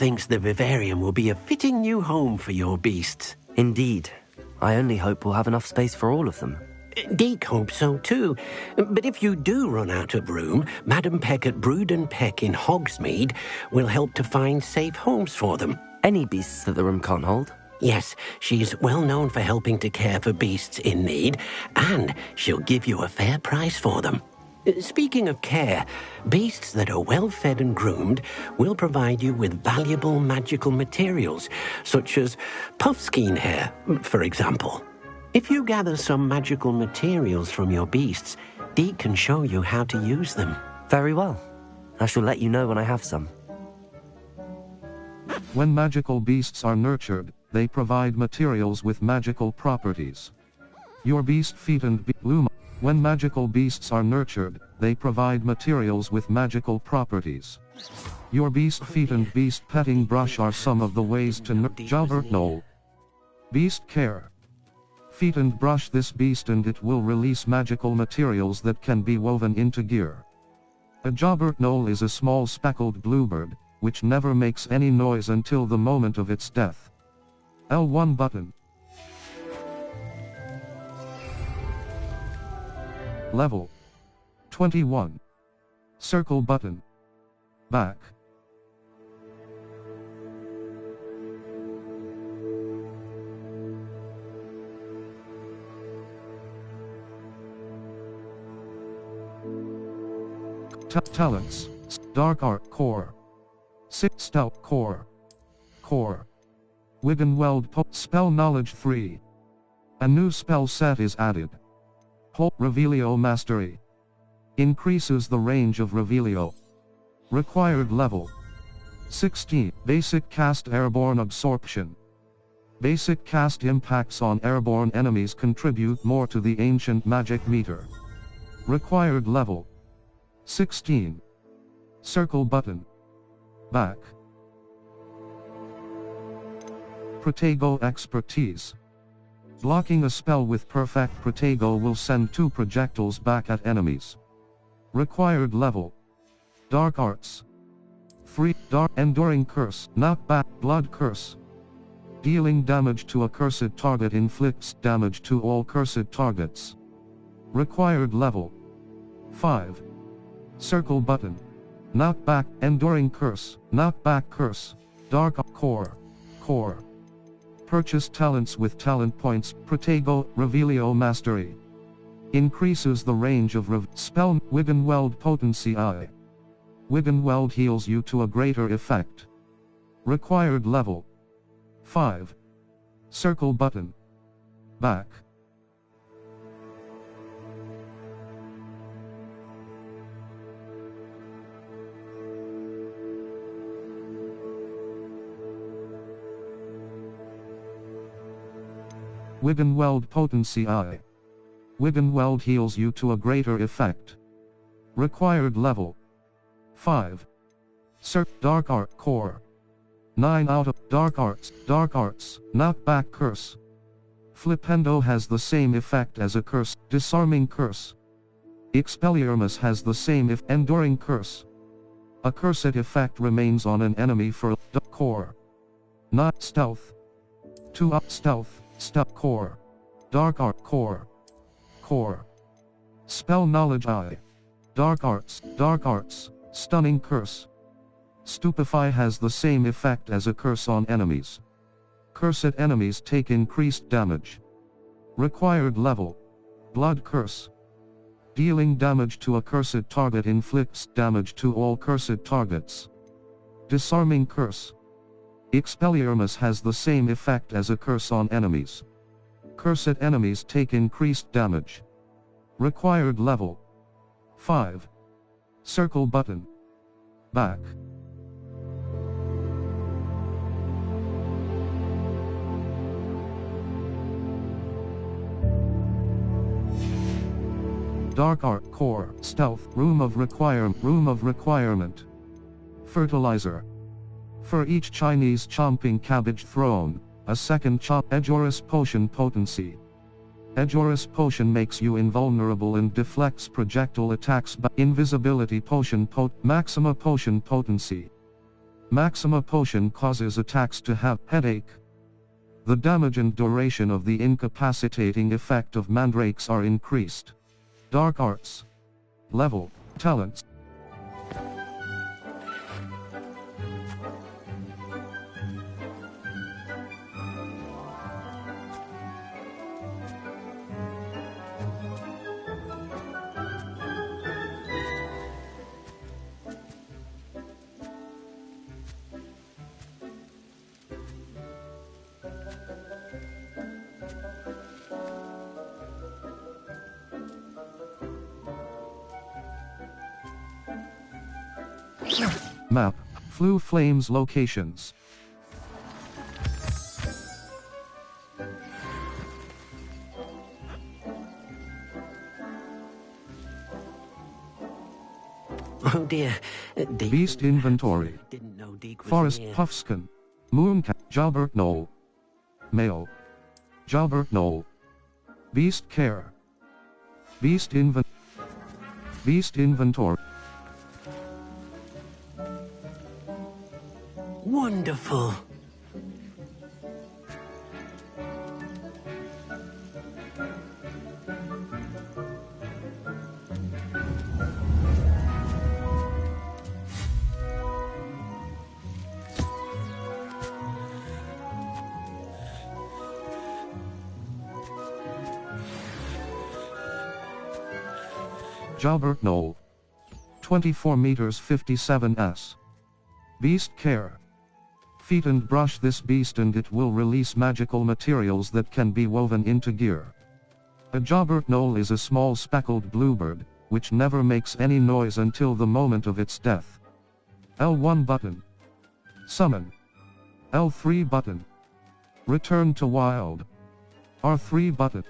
thinks the vivarium will be a fitting new home for your beasts. Indeed. I only hope we'll have enough space for all of them. Deke hopes so too. But if you do run out of room, Madam Peck at Brood and Peck in Hogsmeade will help to find safe homes for them. Any beasts that the room can't hold? Yes, she's well known for helping to care for beasts in need, and she'll give you a fair price for them. Speaking of care, beasts that are well fed and groomed will provide you with valuable magical materials, such as puffskein hair, for example. If you gather some magical materials from your beasts, Deke can show you how to use them. Very well. I shall let you know when I have some. When magical beasts are nurtured, they provide materials with magical properties. Your beast feet and bloom. When magical beasts are nurtured, they provide materials with magical properties. Your beast feet and beast petting brush are some of the ways to nurture. No. Beast care. Feed and brush this beast and it will release magical materials that can be woven into gear. A Jobert Knoll is a small speckled bluebird, which never makes any noise until the moment of its death. L1 button. Level 21. Circle button. Back. Talents. Dark Art Core. Stout Core. Core. Wiggenweld Spell Knowledge 3. A new spell set is added. Revelio Mastery. Increases the range of Revelio. Required level 16. Basic Cast Airborne Absorption. Basic cast impacts on airborne enemies contribute more to the ancient magic meter. Required level 16. Circle button. Back. Protego Expertise. Blocking a spell with perfect Protego will send 2 projectiles back at enemies. Required level. Dark Arts. 3. Dark Enduring Curse. Knockback. Blood Curse. Dealing damage to a cursed target inflicts damage to all cursed targets. Required level 5. Circle button. Knockback. Enduring Curse. Knockback Curse. Dark Core. Core. Purchase talents with talent points. Protego. Revelio Mastery. Increases the range of spell. Wiggenweld Potency I. Wiggenweld heals you to a greater effect. Required level 5. Circle button. Back. Wiggenweld Potency I. Wiggenweld heals you to a greater effect. Required level 5. Dark Art Core. 9 out of Dark Arts. Knockback Curse. Flipendo has the same effect as a curse. Disarming Curse. Expelliarmus has the same Enduring Curse. A cursed effect remains on an enemy for core. Not Stealth. 2 up Stealth. Core. Dark Art Core. Core. Spell Knowledge I. Dark Arts. Stunning Curse. Stupefy has the same effect as a curse on enemies. Cursed enemies take increased damage. Required level. Blood Curse. Dealing damage to a cursed target inflicts damage to all cursed targets. Disarming Curse. Expelliarmus has the same effect as a curse on enemies. Cursed enemies take increased damage. Required level 5. Circle button. Back. Dark Art Core. Stealth. Room of Requirement. Fertilizer. For each Chinese chomping cabbage thrown, a second Edgeoris Potion Potency. Edgeoris Potion makes you invulnerable and deflects projectile attacks. Invisibility Potion Maxima Potion Potency. Maxima Potion causes attacks to have headache. The damage and duration of the incapacitating effect of mandrakes are increased. Dark Arts. Level, Talents. Map, Flue Flames locations. Oh dear. Deke Beast Inventory. didn't know Deke was Forest near. Puffskin. Mooncat. Jalbert Knoll. Male. Jalbert Knoll. Beast Care. Beast Inventory. Wonderful. Jalbert Knoll. 24 meters 57 s. Beast Care. Feed and brush this beast and it will release magical materials that can be woven into gear. A Jalbert Knoll is a small speckled bluebird, which never makes any noise until the moment of its death. L1 button. Summon. L3 button. Return to wild. R3 button.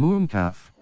Mooncalf.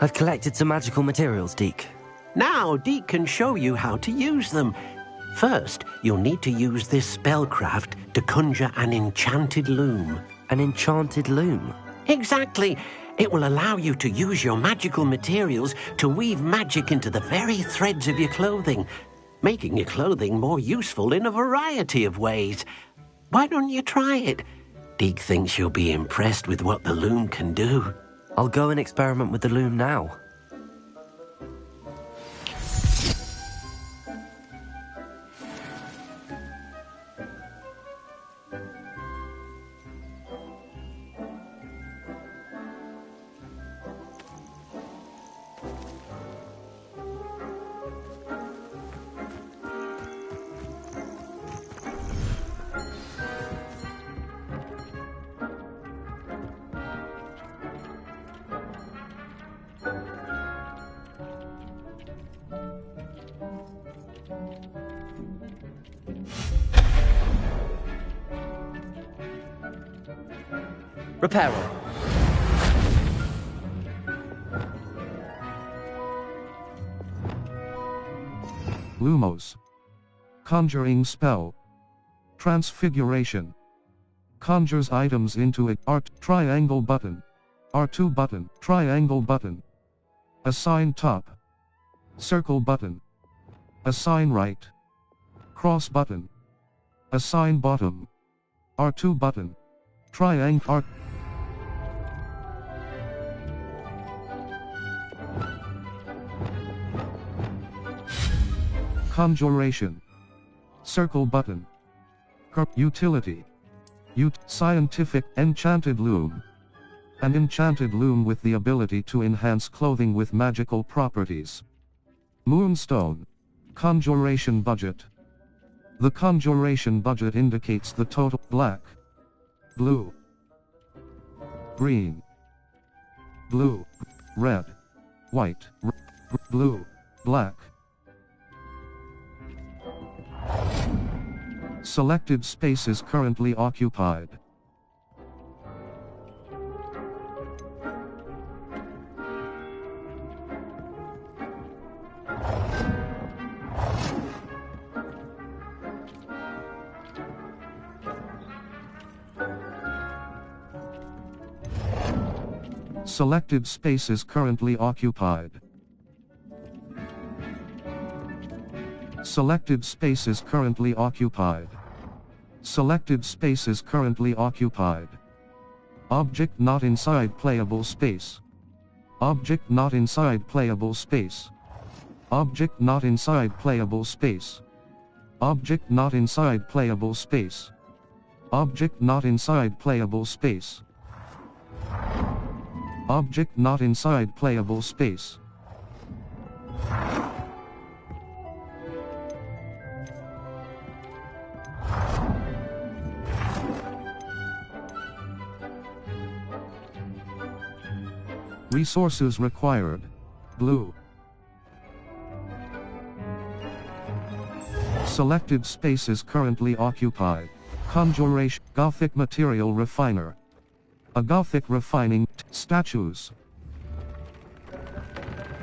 I've collected some magical materials, Deke. Now Deke can show you how to use them. First, you'll need to use this spellcraft to conjure an enchanted loom. An enchanted loom. Exactly. It will allow you to use your magical materials to weave magic into the very threads of your clothing, making your clothing more useful in a variety of ways. Why don't you try it? Deke thinks you'll be impressed with what the loom can do. I'll go and experiment with the loom now. Reparo. Lumos. Conjuring spell. Transfiguration. Conjures items into a art triangle button. R2 button. Triangle button. Assign top. Circle button. Assign right. Cross button. Assign bottom. R2 button. Triangle R. Conjuration. Circle button. Utility. Scientific enchanted loom. An enchanted loom with the ability to enhance clothing with magical properties. Moonstone. Conjuration budget. The conjuration budget indicates the total black, blue, green, blue, red, white, blue, black. Selected space is currently occupied. Selected space is currently occupied. Selected space is currently occupied. Selected space is currently occupied. Object not inside playable space. Object not inside playable space. Object not inside playable space. Object not inside playable space. Object not inside playable space. Object not inside playable space. Resources required. Blue. Selected space is currently occupied. Conjuration. Gothic material refiner. A Gothic refining statues.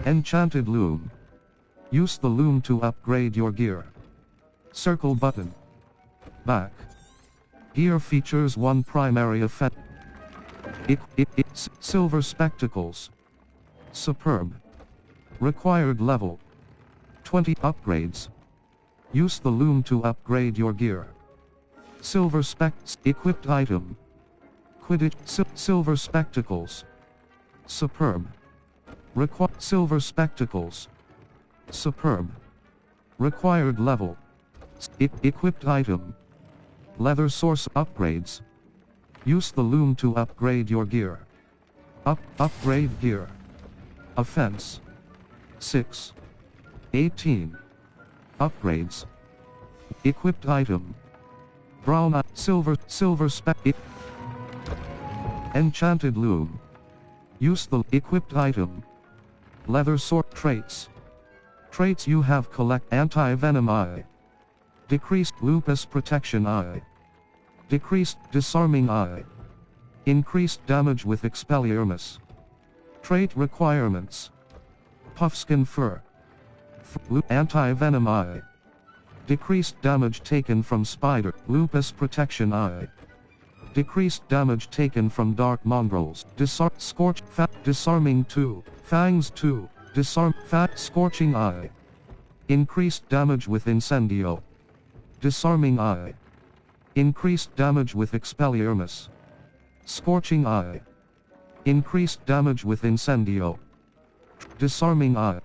Enchanted loom. Use the loom to upgrade your gear. Circle button. Back. Gear features one primary effect. Silver spectacles. Superb. Required level 20 upgrades. Use the loom to upgrade your gear. Silver specs equipped item. Quidditch silver spectacles. Superb. Silver spectacles. Superb. Required level. Equipped item. Leather source upgrades. Use the loom to upgrade your gear. Upgrade gear. Offense. 6. 18. Upgrades. Equipped item. Brown silver spec. Enchanted loom. Use the equipped item. Leather sword traits. Traits you have collect anti-venom eye. Decreased lupus protection eye. Decreased disarming eye. Increased damage with expelliarmus. Trait requirements. Puffskin fur. Anti-venom eye. Decreased damage taken from spider. Lupus protection eye. Decreased damage taken from dark mongrels. Scorch. Disarming 2. Fangs 2. Disarm. Scorching eye. Increased damage with incendio. Disarming eye. Increased damage with expelliarmus. Scorching eye. Increased damage with incendio. Disarming eye.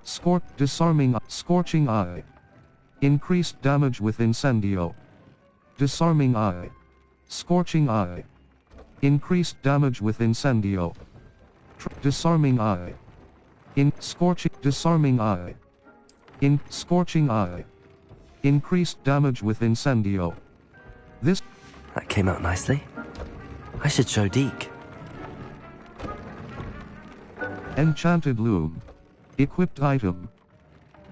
Scorching eye. Increased damage with incendio. Disarming eye. Scorching eye. Increased damage with incendio. Disarming eye. Disarming eye. Scorching eye. Increased damage with incendio. That came out nicely. I should show Deke. Enchanted loom. Equipped item.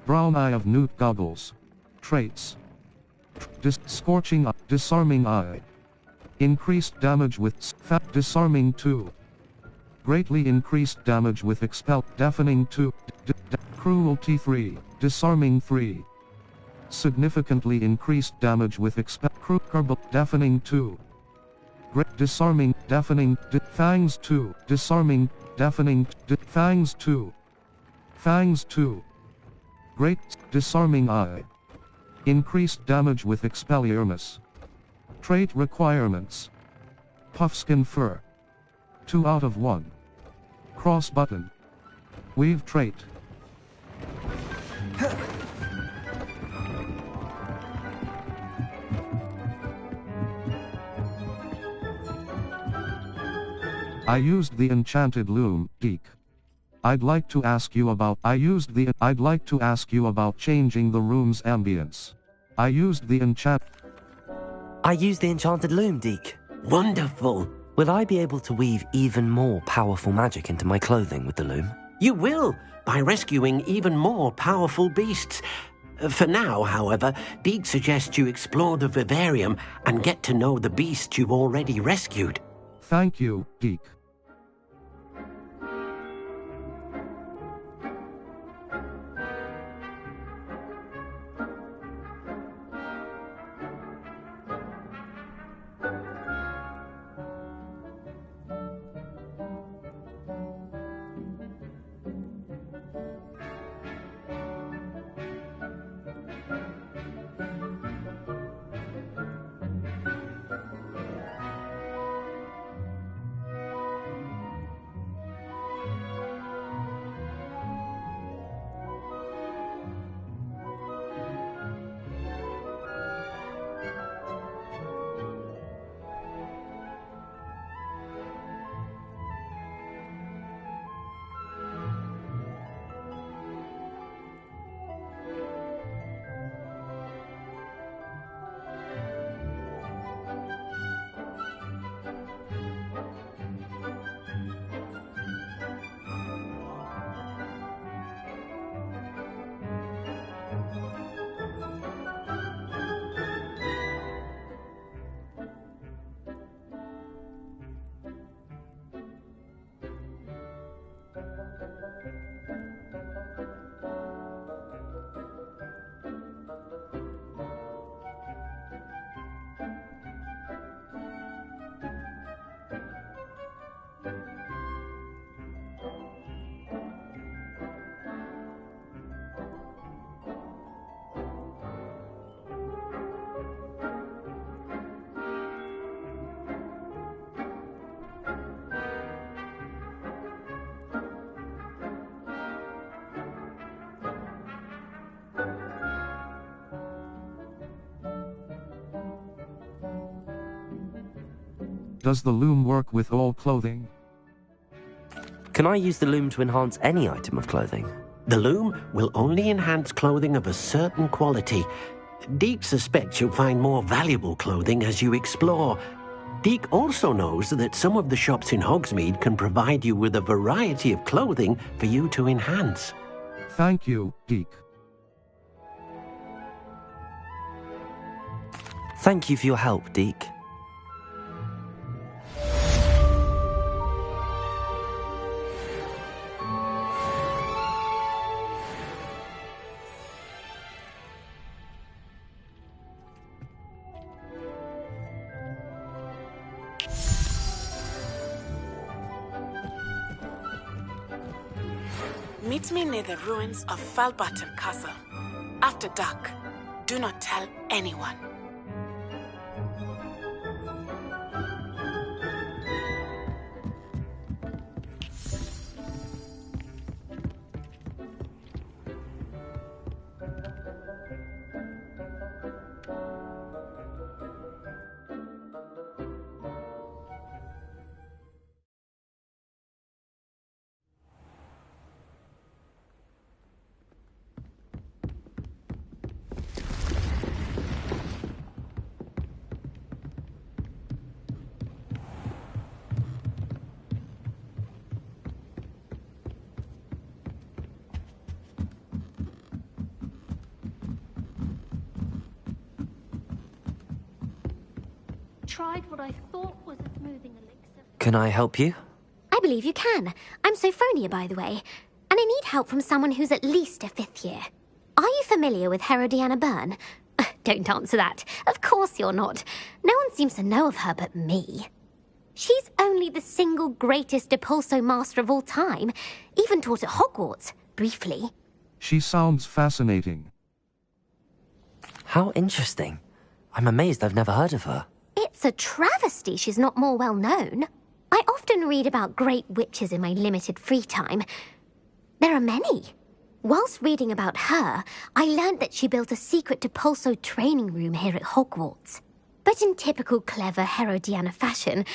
Brown eye of newt goggles. Traits. Scorching eye. Disarming eye. Increased damage with disarming 2. Greatly increased damage with expel. Deafening 2. Cruelty 3. Disarming 3. Significantly increased damage with expel. Deafening 2. Disarming. Deafening. Fangs 2. Disarming. Deafening. Fangs 2. Fangs 2. Great Disarming Eye. Increased damage with Expelliarmus. Trait requirements. Puffskin Fur. 2 out of 1. Cross button. Weave trait. I used the enchanted loom, geek. I'd like to ask you about changing the room's ambience. I used the enchanted loom, Deke. Wonderful. Will I be able to weave even more powerful magic into my clothing with the loom? You will, by rescuing even more powerful beasts. For now, however, Deke suggests you explore the vivarium and get to know the beasts you've already rescued. Thank you, geek. Does the loom work with all clothing? Can I use the loom to enhance any item of clothing? The loom will only enhance clothing of a certain quality. Deke suspects you'll find more valuable clothing as you explore. Deke also knows that some of the shops in Hogsmeade can provide you with a variety of clothing for you to enhance. Thank you, Deke. Thank you for your help, Deke. Meet me near the ruins of Falbottom Castle. After dark, do not tell anyone. Tried what I thought was a smoothing elixir. Can I help you? I believe you can. I'm Sophronia, by the way, and I need help from someone who's at least a 5th year. Are you familiar with Herodiana Byrne? Don't answer that. Of course you're not. No one seems to know of her but me. She's only the single greatest Depulso master of all time, even taught at Hogwarts. briefly. She sounds fascinating. How interesting. I'm amazed I've never heard of her. It's a travesty she's not more well known. I often read about great witches in my limited free time. There are many. Whilst reading about her, I learned that she built a secret Depulso training room here at Hogwarts. But in typical clever Herodiana fashion,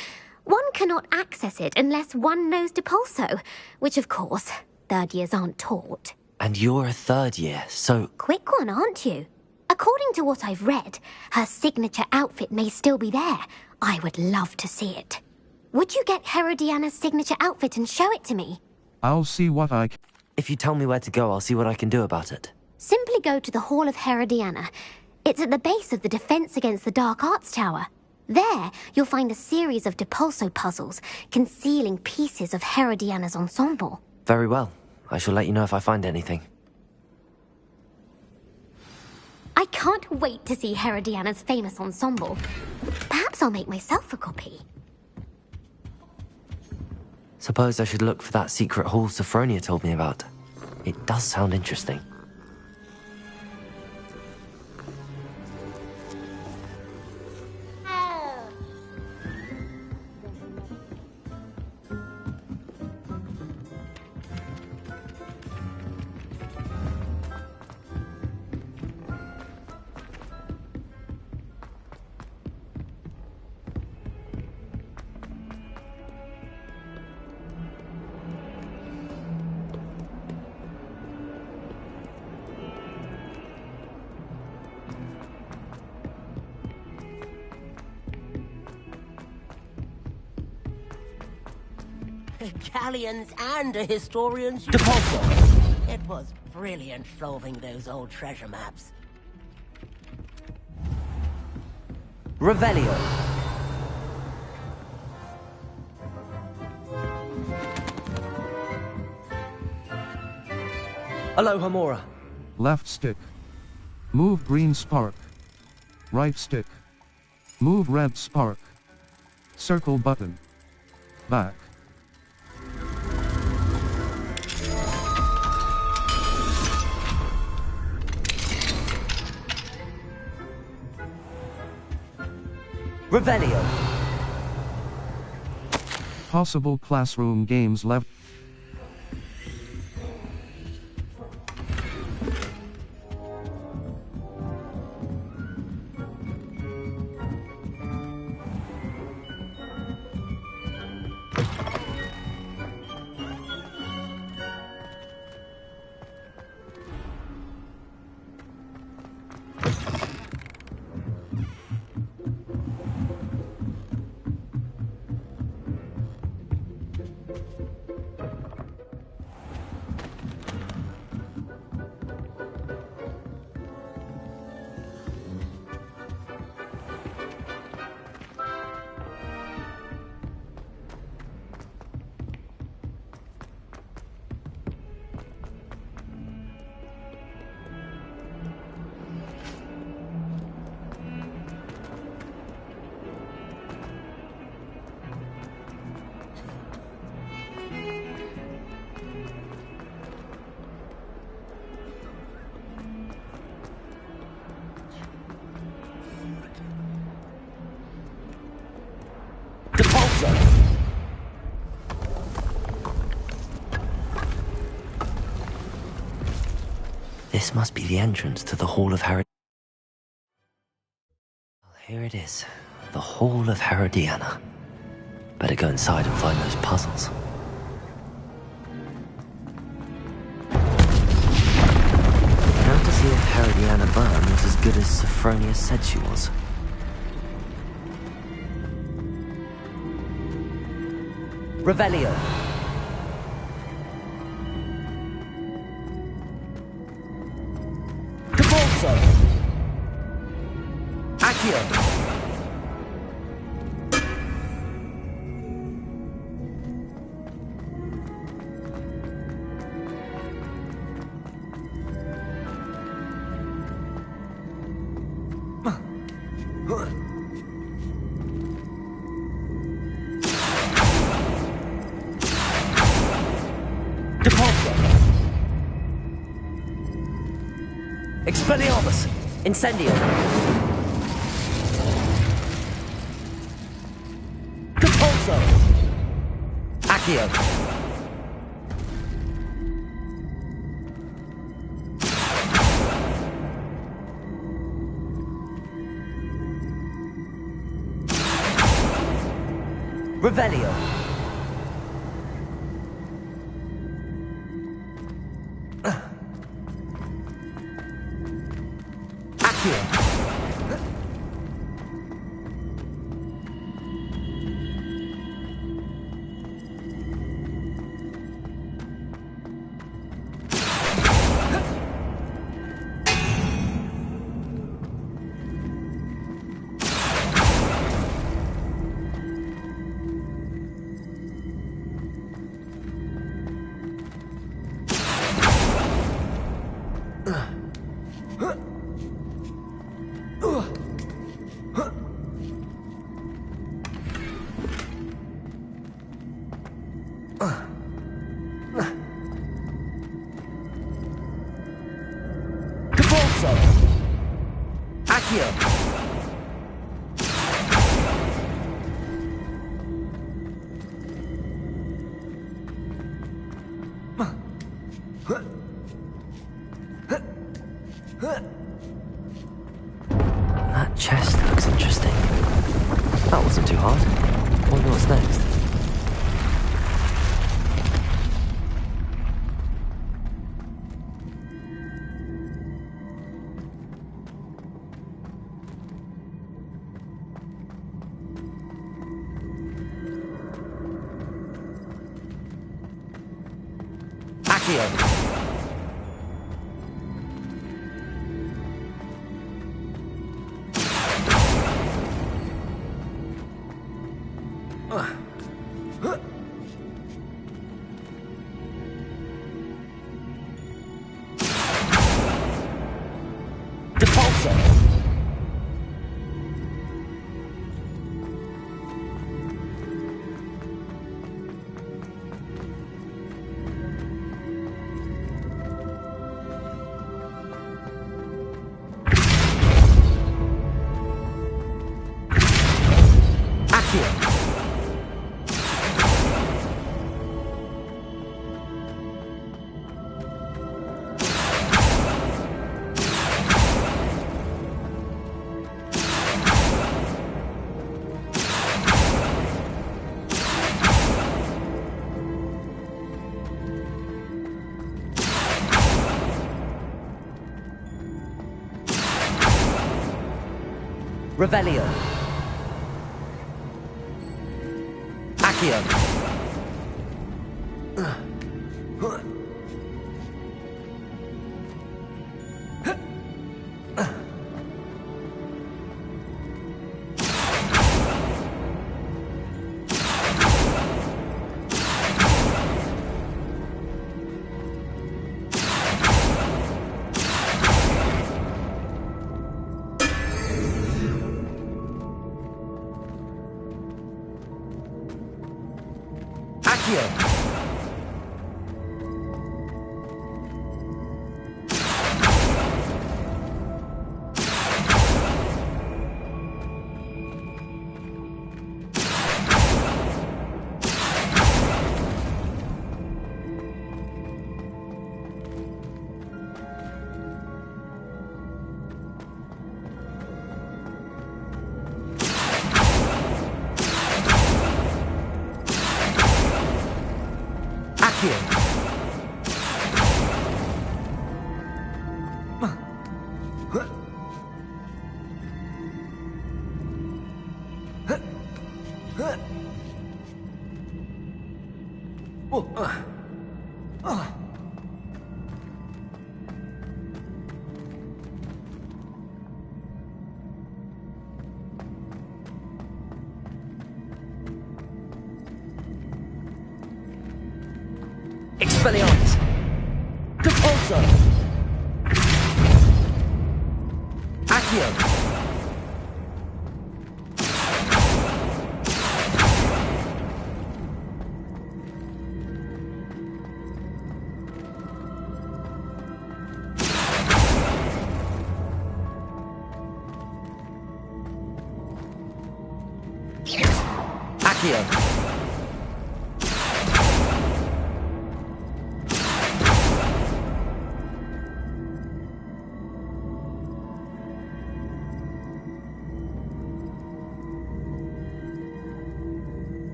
one cannot access it unless one knows Depulso, which of course, third years aren't taught. And you're a third year, so... Quick one, aren't you? According to what I've read, her signature outfit may still be there. I would love to see it. Would you get Herodiana's signature outfit and show it to me? I'll see what I can. If you tell me where to go, I'll see what I can do about it. Simply go to the Hall of Herodiana. It's at the base of the Defense Against the Dark Arts Tower. There, you'll find a series of Depulso puzzles concealing pieces of Herodiana's ensemble. Very well. I shall let you know if I find anything. I can't wait to see Herodiana's famous ensemble. Perhaps I'll make myself a copy. Suppose I should look for that secret hall Sophronia told me about. It does sound interesting. Galleons and a historian's... Depulso! It was brilliant solving those old treasure maps. Revelio! Alohomora! Left stick. Move green spark. Right stick. Move red spark. Circle button. Back. Revelio! Possible classroom games left. This must be the entrance to the Hall of Herod... Well, here it is. The Hall of Herodiana. Better go inside and find those puzzles. Now to see if Herodiana Byrne was as good as Sophronia said she was. Revelio! Depulso! Accio! Expelliarmus! Incendio! Depulso! Accio! Revelio! Accio! Depulso! Accio! That chest looks interesting. That wasn't too hard. Wonder what's next. Accio! Depulso! Accio! Revelio! Accio! Accio! Accio! Expelliarmus! Depulso! Accio! Accio.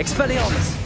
Expelliarmus!